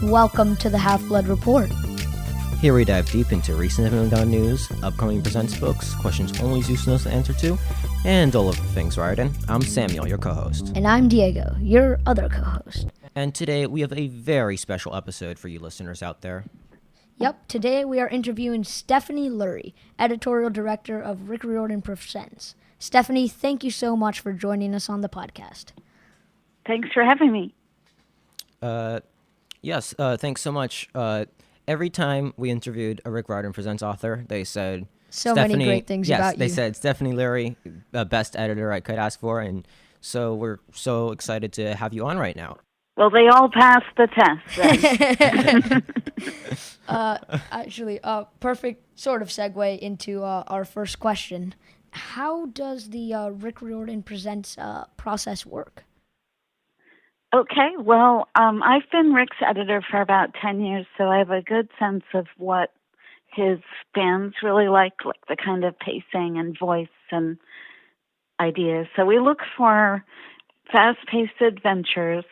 Welcome to the Half-Blood Report. Here we dive deep into recent Evangelion news, upcoming Presents books, questions only Zeus knows the answer to, and all of the things, Riordan. I'm Samuel, your co-host. And I'm Diego, your other co-host. And today we have a very special episode for you listeners out there. Yep, today we are interviewing Stephanie Lurie, Editorial Director of Rick Riordan Presents. Stephanie, thank you so much for joining us on the podcast. Thanks for having me. Yes, thanks so much. Every time we interviewed a Rick Riordan Presents author, they said many great things about you. Yes, they said Stephanie Lurie, best editor I could ask for, and so we're so excited to have you on right now. Well, they all passed the test. Actually, perfect sort of segue into our first question. How does the Rick Riordan Presents process work? Okay, well, I've been Rick's editor for about 10 years, so I have a good sense of what his fans really like the kind of pacing and voice and ideas. So we look for fast-paced adventures.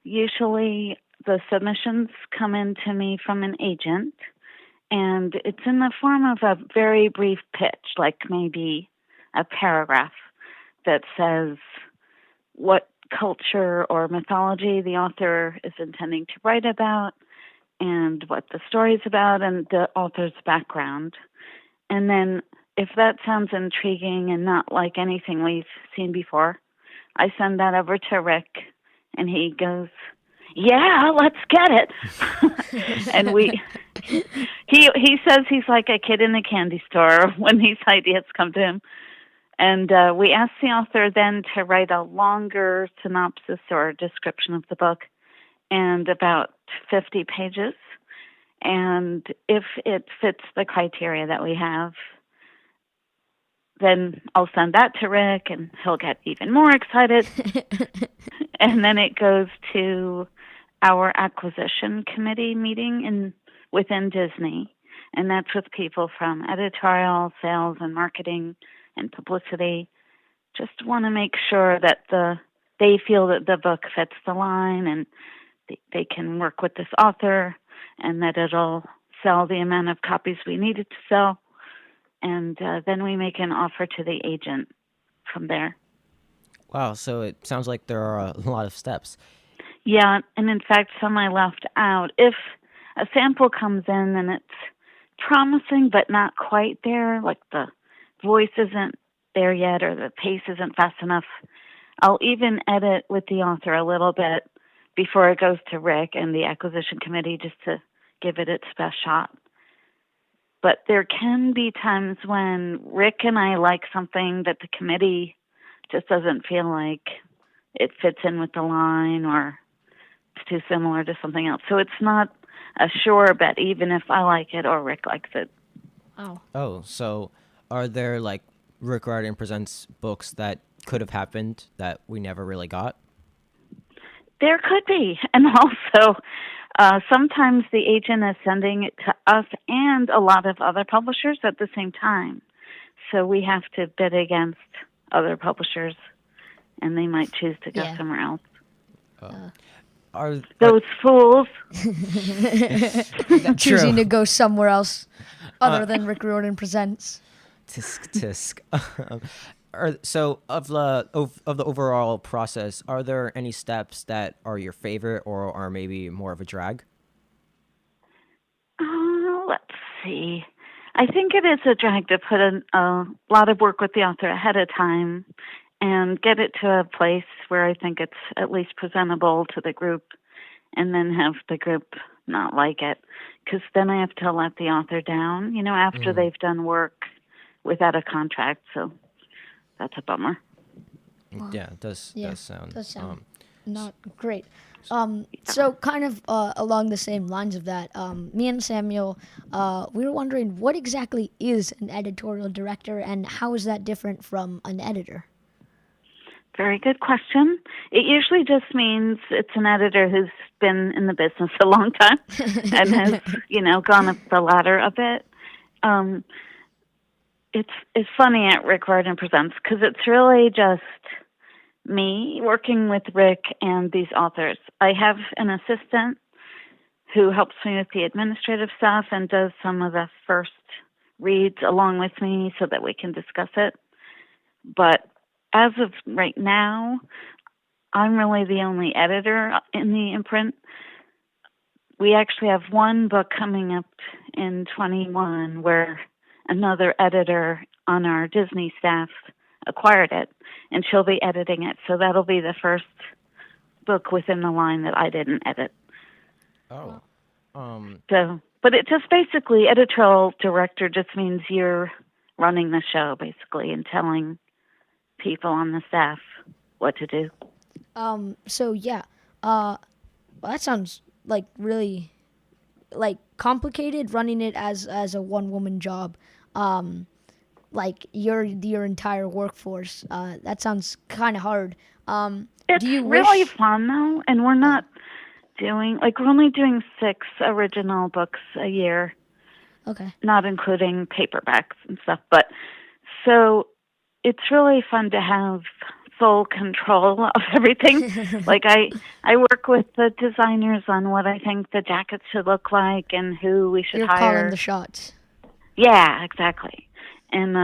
Usually the submissions come in to me from an agent, and it's in the form of a very brief pitch, like maybe a paragraph that says what culture or mythology the author is intending to write about and what the story is about and the author's background. And then if that sounds intriguing and not like anything we've seen before, I send that over to Rick and he goes, "Yeah, let's get it." And he says he's like a kid in a candy store when these ideas come to him. And we asked the author then to write a longer synopsis or description of the book and about 50 pages. And if it fits the criteria that we have, then I'll send that to Rick and he'll get even more excited. And then it goes to our acquisition committee meeting within Disney. And that's with people from editorial, sales, and marketing, and publicity. Just want to make sure that they feel that the book fits the line and they can work with this author and that it'll sell the amount of copies we need it to sell. And then we make an offer to the agent from there. Wow, so it sounds like there are a lot of steps. Yeah, and in fact, some I left out. If a sample comes in and it's promising but not quite there, like the voice isn't there yet or the pace isn't fast enough, I'll even edit with the author a little bit before it goes to Rick and the acquisition committee just to give it its best shot. But there can be times when Rick and I like something that the committee just doesn't feel like it fits in with the line or it's too similar to something else. So it's not a sure bet, even if I like it or Rick likes it. Oh, so are there like Rick Riordan Presents books that could have happened that we never really got? There could be. And also, sometimes the agent is sending it to us and a lot of other publishers at the same time. So we have to bid against other publishers, and they might choose to go somewhere else. Those fools. Choosing to go somewhere else other than Rick Riordan Presents. Tisk. So of the overall process, are there any steps that are your favorite or are maybe more of a drag? Let's see. I think it is a drag to put in a lot of work with the author ahead of time and get it to a place where I think it's at least presentable to the group and then have the group not like it. Because then I have to let the author down, after they've done work without a contract. So that's a bummer. Yeah, it does sound not great. So kind of along the same lines of that, me and Samuel, we were wondering what exactly is an editorial director and how is that different from an editor? Very good question. It usually just means it's an editor who's been in the business a long time and has, gone up the ladder a bit. It's funny at Rick Riordan Presents because it's really just me working with Rick and these authors. I have an assistant who helps me with the administrative stuff and does some of the first reads along with me so that we can discuss it. But as of right now, I'm really the only editor in the imprint. We actually have one book coming up in 21 where another editor on our Disney staff acquired it, and she'll be editing it. So that'll be the first book within the line that I didn't edit. Oh. But it just basically, editorial director just means you're running the show, basically, and telling people on the staff what to do. So yeah, well, that sounds like really like complicated running it as a one-woman job. Like your entire workforce. That sounds kind of hard. It's do you really wish? fun though, and we're not doing we're only doing 6 original books a year, Okay. not including paperbacks and stuff. But so it's really fun to have full control of everything. Like I work with the designers on what I think the jackets should look like and who we should You're hire. calling the shots. Yeah, exactly. And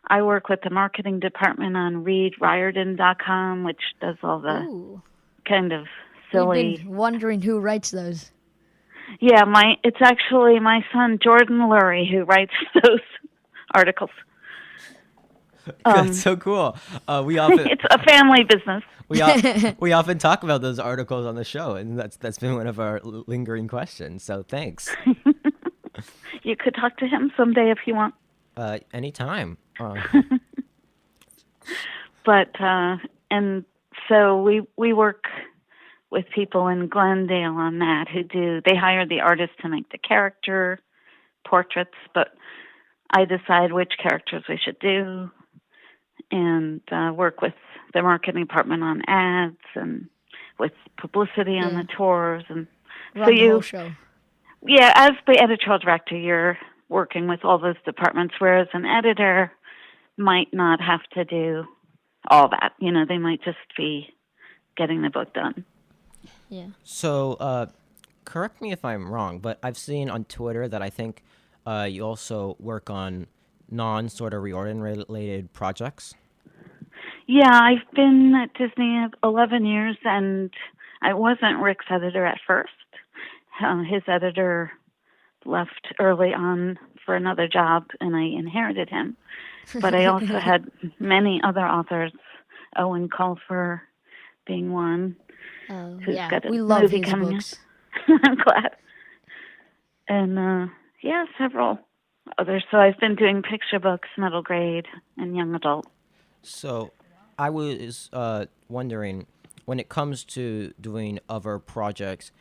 I work with the marketing department on Riordan.com, which does all the Ooh. kind of We've silly. been wondering who writes those. Yeah, it's actually my son Jordan Lurie who writes those articles. That's so cool. We often It's a family business. we often talk about those articles on the show, and that's been one of our lingering questions. So thanks. You could talk to him someday if you want. Anytime. But and so we work with people in Glendale on that they hire the artist to make the character portraits, but I decide which characters we should do, and work with the marketing department on ads and with publicity on the tours, and Run so the whole show. Yeah, as the editorial director, you're working with all those departments, whereas an editor might not have to do all that. They might just be getting the book done. Yeah. So, correct me if I'm wrong, but I've seen on Twitter that I think you also work on non-sort of Riordan-related projects. Yeah, I've been at Disney 11 years, and I wasn't Rick's editor at first. His editor left early on for another job, and I inherited him. But I also had many other authors, Owen Colfer being one, who's got a we love movie his coming books. out. I'm glad. And several others. So I've been doing picture books, middle grade, and young adult. So, I was wondering, when it comes to doing other projects,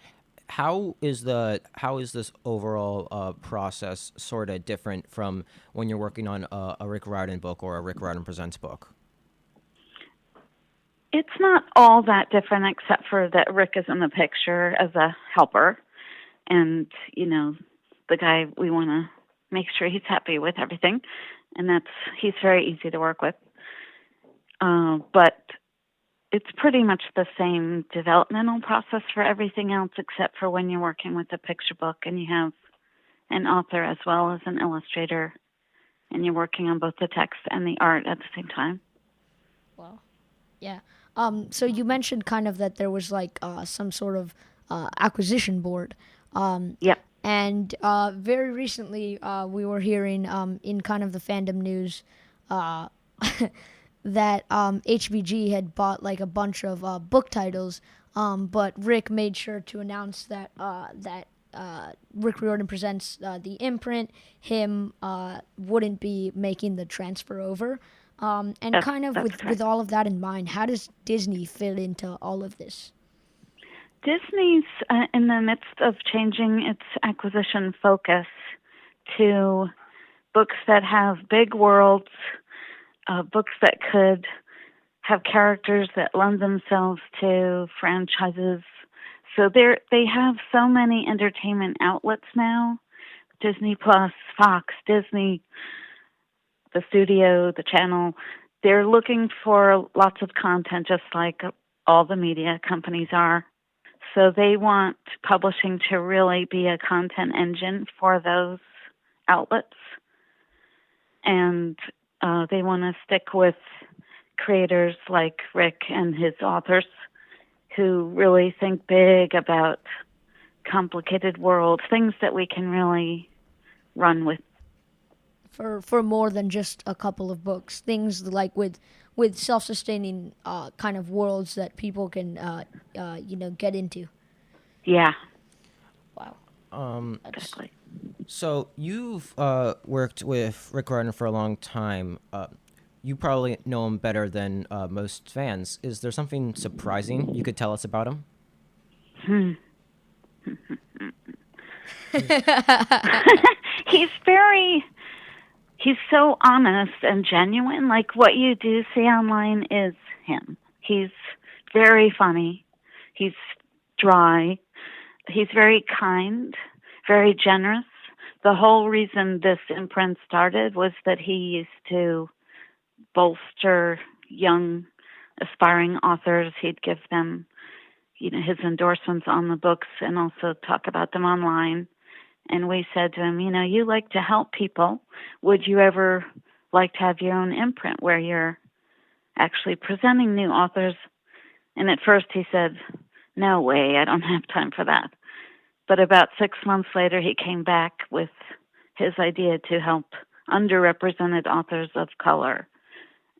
how is this overall process sort of different from when you're working on a Rick Riordan book or a Rick Riordan Presents book? It's not all that different, except for that Rick is in the picture as a helper, and the guy, we want to make sure he's happy with everything, and he's very easy to work with. But it's pretty much the same developmental process for everything else, except for when you're working with a picture book and you have an author as well as an illustrator, and you're working on both the text and the art at the same time. Wow. Yeah. So you mentioned kind of that there was like some sort of acquisition board. Yep. And very recently we were hearing in kind of the fandom news that HBG had bought like a bunch of book titles, but Rick made sure to announce that Rick Riordan Presents, the imprint, him wouldn't be making the transfer over. And kind of with all of that in mind, how does Disney fit into all of this? Disney's in the midst of changing its acquisition focus to books that have big worlds, books that could have characters that lend themselves to franchises. So they have so many entertainment outlets now, Disney Plus, Fox, Disney, the studio, the channel. They're looking for lots of content, just like all the media companies are. So they want publishing to really be a content engine for those outlets. And they want to stick with creators like Rick and his authors who really think big about complicated worlds, things that we can really run with. For more than just a couple of books, things like with self-sustaining kind of worlds that people can get into. Yeah, Wow. exactly. So you've worked with Rick Riordan for a long time. You probably know him better than most fans. Is there something surprising you could tell us about him? He's so honest and genuine. Like, what you do see online is him. He's very funny. He's dry. He's very kind, very generous. The whole reason this imprint started was that he used to bolster young aspiring authors. He'd give them, his endorsements on the books and also talk about them online. And we said to him, you like to help people. Would you ever like to have your own imprint where you're actually presenting new authors? And at first he said, no way, I don't have time for that. But about 6 months later, he came back with his idea to help underrepresented authors of color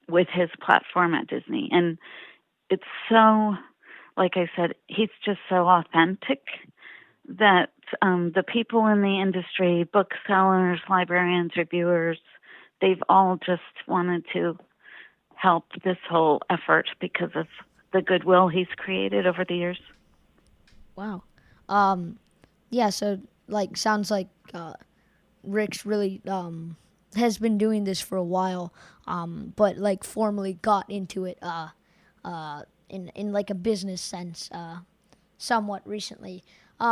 with his platform at Disney. And it's so, like I said, he's just so authentic that the people in the industry, booksellers, librarians, reviewers, they've all just wanted to help this whole effort because of the goodwill he's created over the years. Wow. Yeah, so sounds like Rick's really has been doing this for a while, but formally got into it in like a business sense somewhat recently.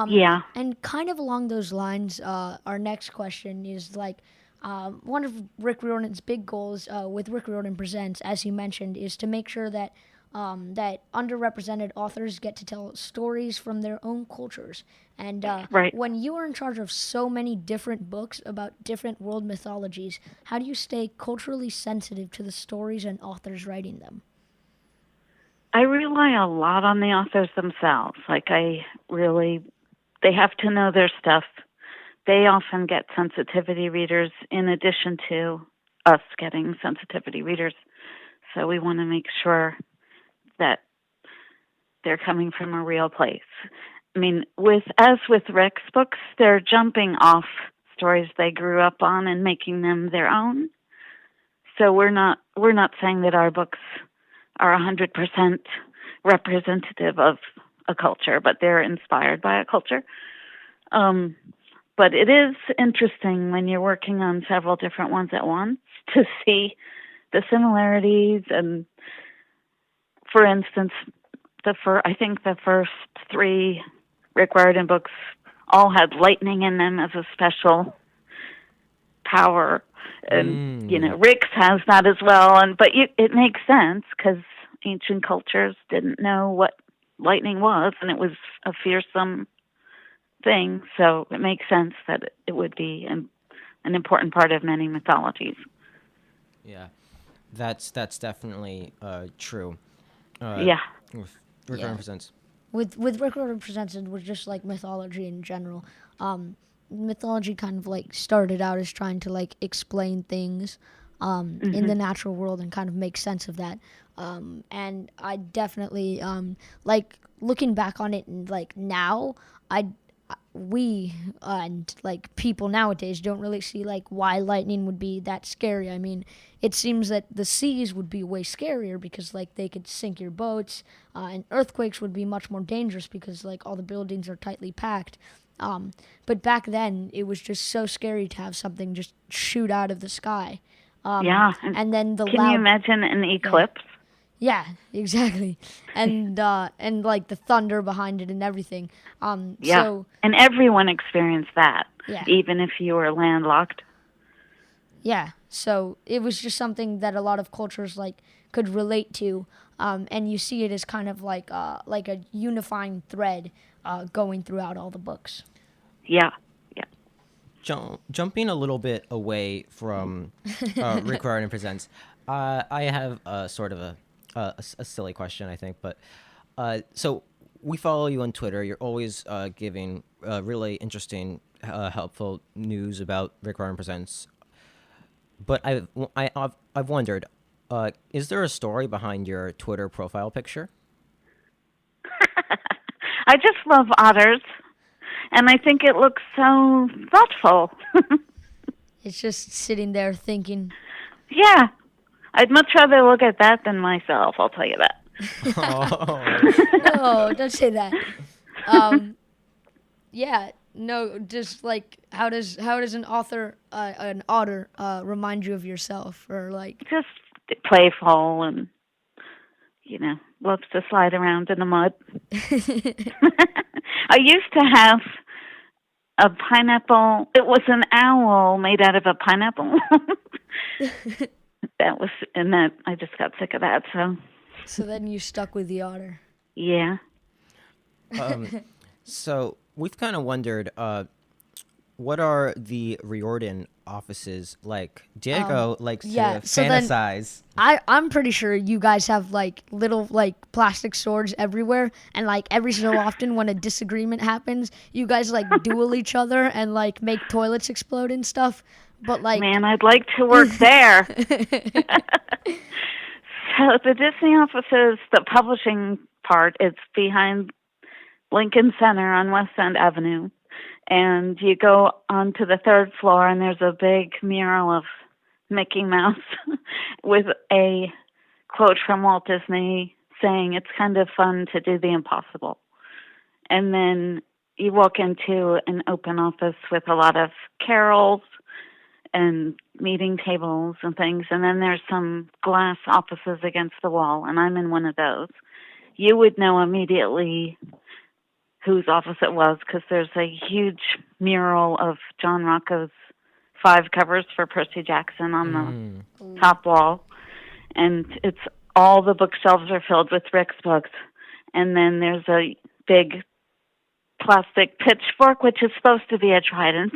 Yeah. And kind of along those lines, our next question is one of Rick Riordan's big goals with Rick Riordan Presents, as he mentioned, is to make sure that that underrepresented authors get to tell stories from their own cultures. And Right. when you are in charge of so many different books about different world mythologies, how do you stay culturally sensitive to the stories and authors writing them? I rely a lot on the authors themselves. They have to know their stuff. They often get sensitivity readers in addition to us getting sensitivity readers. So we want to make sure that they're coming from a real place. I mean, as with Rick's books, they're jumping off stories they grew up on and making them their own. So we're not saying that our books are 100% representative of a culture, but they're inspired by a culture. But it is interesting when you're working on several different ones at once to see the similarities. And for instance, I think the first 3 Rick Riordan books all had lightning in them as a special power. And, Rick's has that as well. But it makes sense because ancient cultures didn't know what lightning was, and it was a fearsome thing. So it makes sense that it would be an important part of many mythologies. Yeah, that's definitely true. Yeah. With Rick Riordan Presents. With Rick Riordan Presents, it was just like mythology in general. Mythology kind of started out as trying to explain things in the natural world and kind of make sense of that. And I definitely looking back on it and now we and people nowadays don't really see why lightning would be that scary. I mean, it seems that the seas would be way scarier because they could sink your boats, and earthquakes would be much more dangerous because all the buildings are tightly packed. But back then it was just so scary to have something just shoot out of the sky. Yeah. And then can you imagine an eclipse? Yeah, exactly. And the thunder behind it and everything. Yeah. So, and everyone experienced that, yeah. even if you were landlocked. Yeah. So it was just something that a lot of cultures could relate to. and you see it as kind of like a unifying thread going throughout all the books. Yeah. Yeah. Jumping a little bit away from Rick Riordan Presents, I have sort of a silly question, I think. But so we follow you on Twitter. You're always giving really interesting, helpful news about Rick Riordan Presents. But I've wondered, is there a story behind your Twitter profile picture? I just love otters, and I think it looks so thoughtful. It's just sitting there thinking. Yeah. I'd much rather look at that than myself, I'll tell you that. No, don't say that. Yeah, no, just like how does an otter remind you of yourself, or like Just playful and, loves to slide around in the mud. I used to have a pineapple. It was an owl made out of a pineapple. I just got sick of that, so. So then you stuck with the otter. Yeah. So we've kind of wondered, what are the Riordan offices like? Diego likes to fantasize. I'm pretty sure you guys have like little like plastic swords everywhere, and like every so often when a disagreement happens, you guys like duel each other and like make toilets explode and stuff. But like, man, I'd like to work there. So the Disney offices, the publishing part, it's behind Lincoln Center on West End Avenue. And you go onto the third floor, and there's a big mural of Mickey Mouse with a quote from Walt Disney saying, "It's kind of fun to do the impossible." And then you walk into an open office with a lot of carols and meeting tables and things. And then there's some glass offices against the wall, and I'm in one of those. You would know immediately whose office it was because there's a huge mural of John Rocco's 5 covers for Percy Jackson on the top wall. And it's all the bookshelves are filled with Rick's books. And then there's a big plastic pitchfork, which is supposed to be a trident,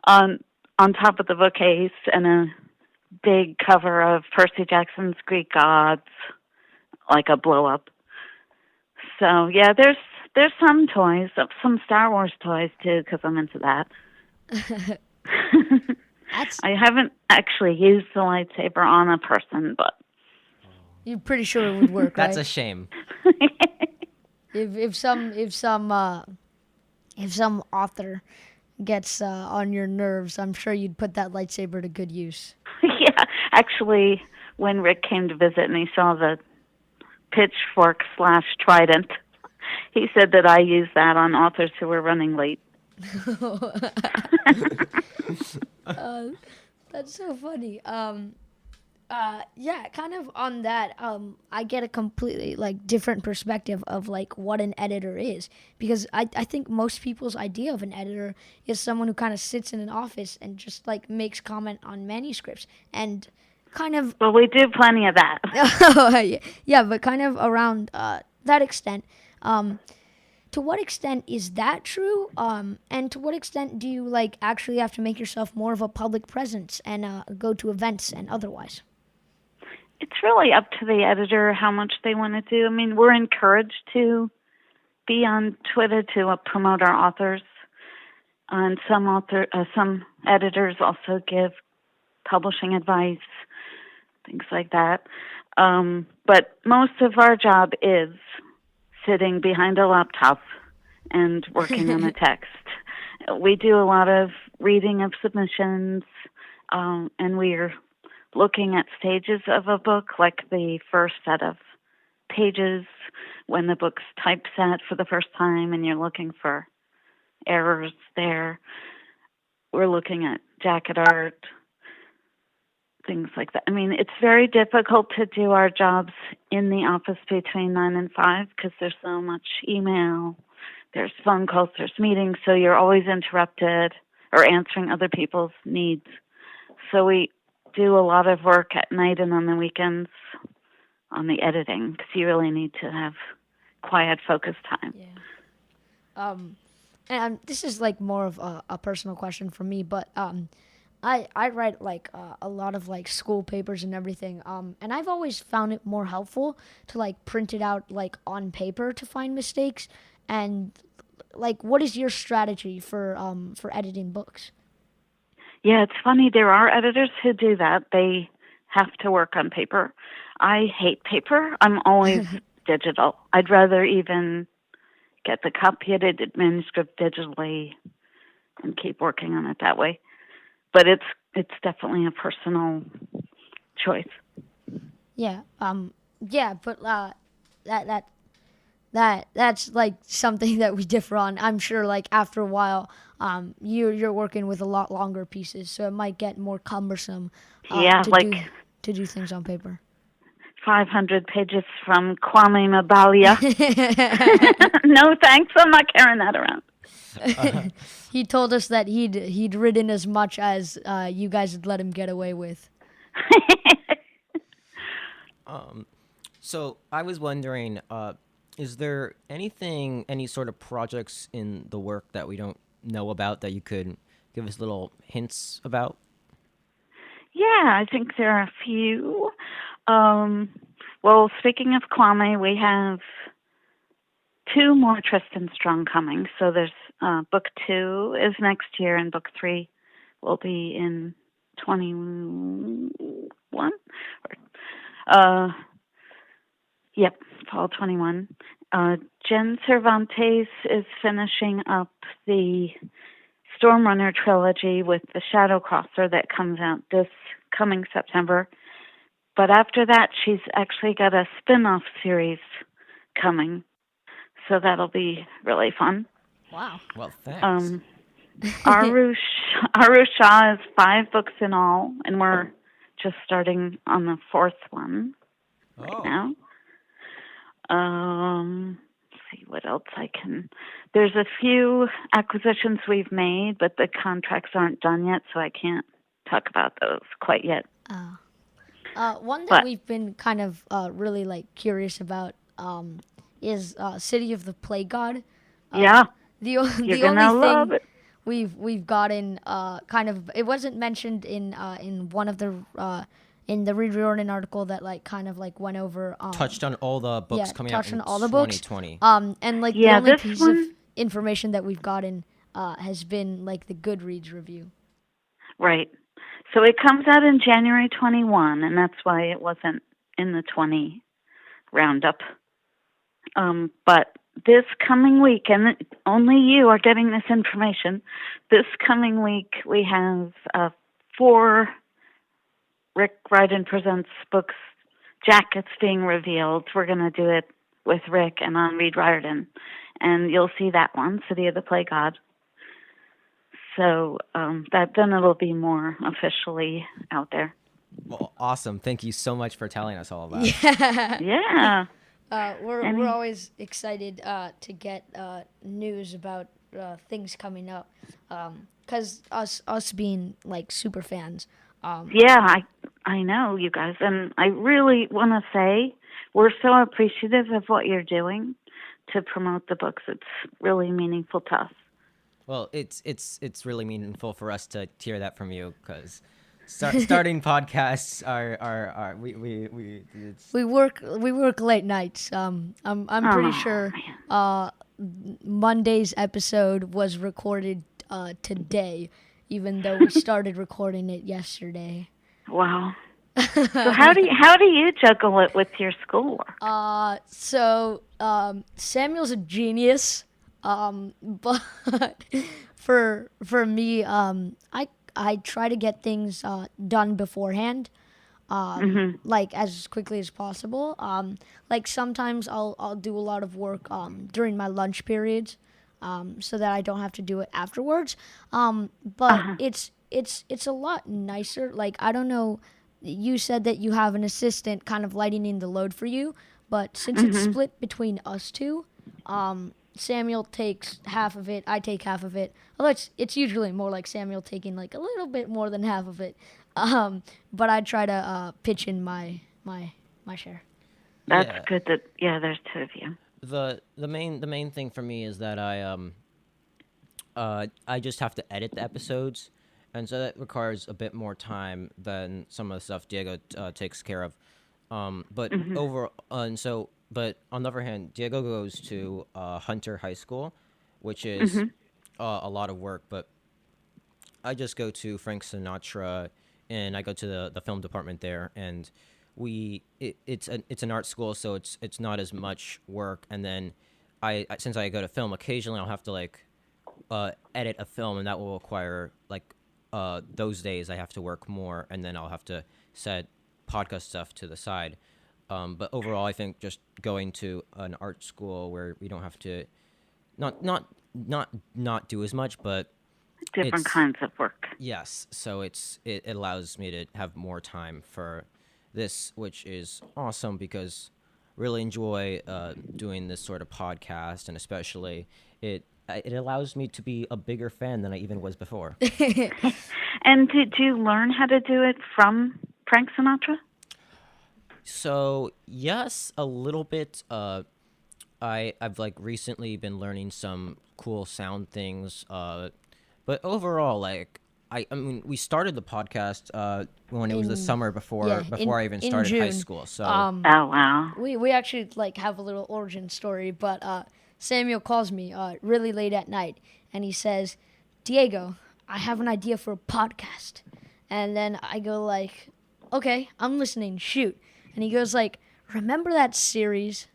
on top of the bookcase, and a big cover of Percy Jackson's Greek Gods, like a blow-up. So, yeah, there's some toys, some Star Wars toys, too, because I'm into that. I haven't actually used the lightsaber on a person, but... You're pretty sure it would work, right? That's a shame. If some author gets on your nerves, I'm sure you'd put that lightsaber to good use. Yeah, actually, when Rick came to visit and he saw the pitchfork/trident, he said that I used that on authors who were running late. That's so funny. Yeah, kind of on that, I get a completely like different perspective of like what an editor is, because I think most people's idea of an editor is someone who kind of sits in an office and just like makes comment on manuscripts and kind of. Well, we do plenty of that. Yeah, but kind of around that extent. To what extent is that true? And to what extent do you like actually have to make yourself more of a public presence and go to events and otherwise? It's really up to the editor how much they want to do. I mean, we're encouraged to be on Twitter to promote our authors. And some editors also give publishing advice, things like that. But most of our job is sitting behind a laptop and working on a text. We do a lot of reading of submissions, and we're looking at stages of a book, like the first set of pages when the book's typeset for the first time and you're looking for errors there. We're looking at jacket art, things like that. I mean, it's very difficult to do our jobs in the office between 9 and 5 because there's so much email, there's phone calls, there's meetings, so you're always interrupted or answering other people's needs. So we do a lot of work at night and on the weekends on the editing, because you really need to have quiet focus time. Yeah. And this is like more of a personal question for me, but I write like a lot of like school papers and everything. And I've always found it more helpful to like print it out like on paper to find mistakes. And like, what is your strategy for editing books? Yeah, it's funny. There are editors who do that. They have to work on paper. I hate paper. I'm always digital. I'd rather even get the copy edited manuscript digitally and keep working on it that way. But it's definitely a personal choice. Yeah. Yeah, but that's like something that we differ on. I'm sure like after a while, you're working with a lot longer pieces, so it might get more cumbersome Yeah, to do things on paper. 500 pages from Kwame Mabalia. No thanks, I'm not carrying that around. He told us that he'd written as much as you guys had let him get away with. So I was wondering, is there any sort of projects in the work that we don't know about that you could give us little hints about? Yeah, I think there are a few. Well, speaking of Kwame, we have 2 more Tristan Strong coming. So there's book 2 is next year, and book 3 will be in 21. Yep, fall 21. Jen Cervantes is finishing up the Stormrunner trilogy with the Shadow Crosser that comes out this coming September. But after that, she's actually got a spin-off series coming. So that'll be really fun. Wow. Well, thanks. Arush Shah is 5 books in all, and we're just starting on the 4th one right now. Let's see what else I can. There's a few acquisitions we've made, but the contracts aren't done yet, so I can't talk about those quite yet. One that we've been kind of really like curious about is City of the Plague God. Yeah, The only love thing it. we've gotten kind of, it wasn't mentioned in one of the in the Rick Riordan article that like kind of like went over Touched on all the books coming out in all the books. 2020. And like Yeah, the only this piece one- of information that we've gotten has been like the Goodreads review. Right. So it comes out in January 21, and that's why it wasn't in the 20 roundup. But this coming week, and only you are getting this information, this coming week we have 4 Rick Riordan Presents books jackets being revealed. We're going to do it with Rick and on Reed Riordan. And you'll see that one, City of the Plague God. So then it'll be more officially out there. Well, awesome. Thank you so much for telling us all about it. Yeah. We're always excited to get news about things coming up, because us being like super fans. Yeah, I know, you guys. And I really want to say we're so appreciative of what you're doing to promote the books. It's really meaningful to us. Well, it's really meaningful for us to hear that from you, because starting podcasts are We work late nights. I'm pretty sure Monday's episode was recorded today, even though we started recording it yesterday. Wow. So how do you juggle it with your schoolwork? So Samuel's a genius, but for me, I try to get things done beforehand, like as quickly as possible. Like sometimes I'll do a lot of work during my lunch periods, so that I don't have to do it afterwards. But it's a lot nicer. Like, I don't know. You said that you have an assistant kind of lightening the load for you, but since it's split between us two, Samuel takes half of it, I take half of it. Although it's usually more like Samuel taking like a little bit more than half of it. But I try to pitch in my share. That's Yeah. good that, yeah, there's two of you. The main thing for me is that I just have to edit the episodes, and so that requires a bit more time than some of the stuff Diego takes care of. But but on the other hand, Diego goes to Hunter High School, which is a lot of work. But I just go to Frank Sinatra, and I go to the film department there, and it's an art school, so it's not as much work. And then since I go to film, occasionally I'll have to like edit a film, and that will require like those days I have to work more, and then I'll have to set podcast stuff to the side. But overall, I think just going to an art school where we don't have to not do as much, but Different it's kinds of work. yes. So it allows me to have more time for this, which is awesome because really enjoy doing this sort of podcast, and especially it allows me to be a bigger fan than I even was before. And did you learn how to do it from Frank Sinatra? So yes, a little bit. I've like recently been learning some cool sound things. But overall, like I mean, we started the podcast when it was the summer before I even in started high June. school. So Oh, wow. We actually like have a little origin story, but Samuel calls me really late at night, and he says, "Diego, I have an idea for a podcast." And then I go like, "Okay, I'm listening. Shoot." And he goes like, "Remember that series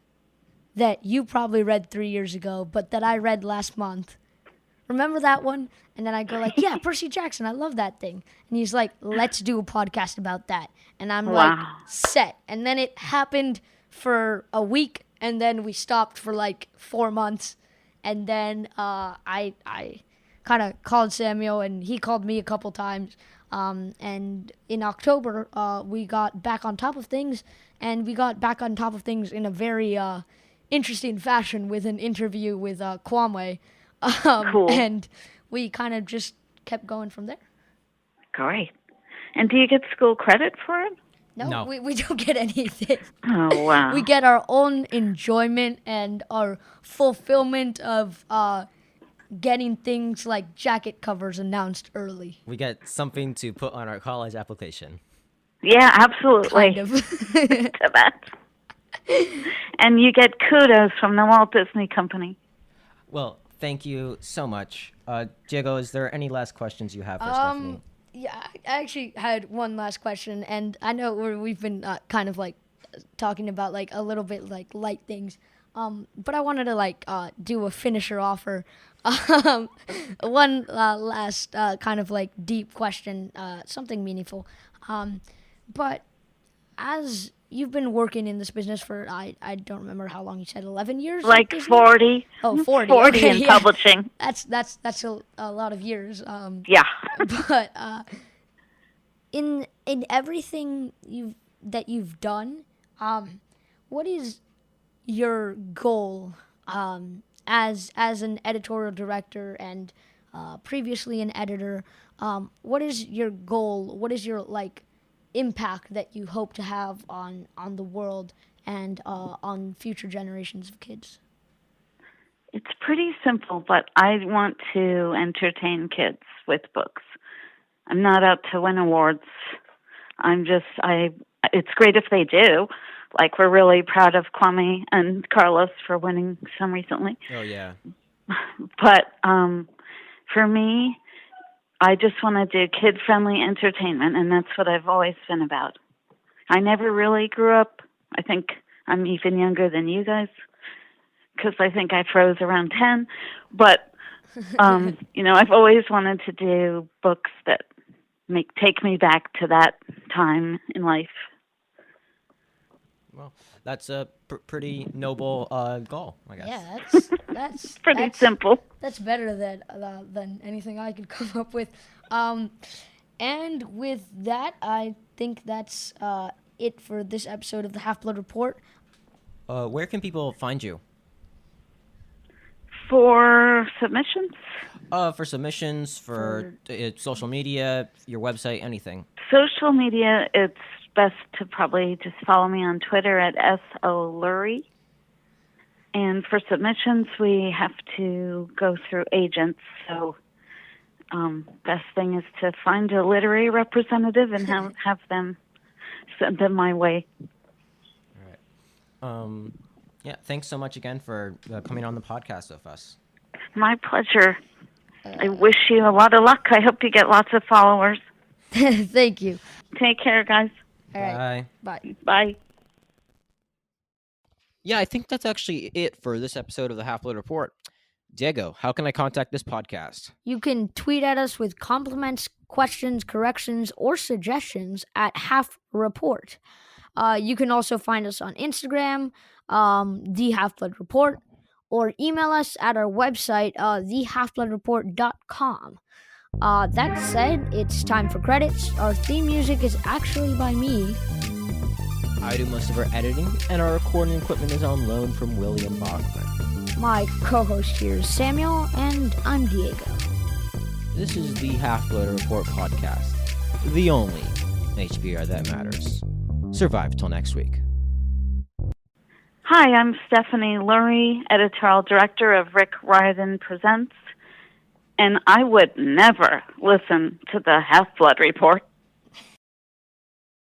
that you probably read 3 years ago, but that I read last month? Remember that one?" And then I go like, "Yeah, Percy Jackson. I love that thing." And he's like, "Let's do a podcast about that." And I'm like, Wow. set. And then it happened for a week, and then we stopped for like 4 months. And then I kind of called Samuel, and he called me a couple times. And in October, we got back on top of things, and we got back on top of things in a very interesting fashion with an interview with Kwame. Cool. And we kind of just kept going from there. Great. And do you get school credit for it? No. We don't get anything. Oh, wow. We get our own enjoyment and our fulfillment of getting things like jacket covers announced early. we get something to put on our college application. Yeah, absolutely. Kind of. To that. And you get kudos from the Walt Disney Company. Well, thank you so much, Diego. Is there any last questions you have for Stephanie? Yeah, I actually had one last question, and I know we've been kind of like talking about like a little bit like light things, but I wanted to like do a finisher offer. One last kind of like deep question, something meaningful. But as you've been working in this business for, I don't remember how long you said, 11 years? at Like Disney? 40. Oh, 40. 40 Okay, in yeah. publishing. That's a lot of years. Yeah. But in everything that you've done, what is your goal as an editorial director and previously an editor? What is your goal? What is your like impact that you hope to have on the world and on future generations of kids? It's pretty simple, but I want to entertain kids with books. I'm not out to win awards. It's great if they do. Like, we're really proud of Kwame and Carlos for winning some recently. Oh yeah. But for me, I just want to do kid-friendly entertainment, and that's what I've always been about. I never really grew up. I think I'm even younger than you guys, because I think I froze around 10. But, I've always wanted to do books that take me back to that time in life. Well, that's a pretty noble goal, I guess. Yeah, that's Pretty simple. That's better than anything I could come up with. And with that, I think that's it for this episode of the Half-Blood Report. Where can people find you? For submissions? For submissions, for social media, your website, anything. Social media, it's best to probably just follow me on Twitter at SOLurie. And for submissions, we have to go through agents. So best thing is to find a literary representative and have them send them my way. All right. Yeah, thanks so much again for coming on the podcast with us. My pleasure. I wish you a lot of luck. I hope you get lots of followers. Thank you. Take care, guys. All right. Bye. Bye. Yeah, I think that's actually it for this episode of the Half-Blood Report. Diego, how can I contact this podcast? You can tweet at us with compliments, questions, corrections, or suggestions at Half Report. You can also find us on Instagram, The Half-Blood Report, or email us at our website, thehalfbloodreport.com. That said, it's time for credits. Our theme music is actually by me. I do most of our editing, and our recording equipment is on loan from William Bachman. My co-host here is Samuel, and I'm Diego. This is the Half-Blood Report podcast, the only HBR that matters. Survive till next week. Hi, I'm Stephanie Lurie, Editorial Director of Rick Riordan Presents, and I would never listen to the Half-Blood Report.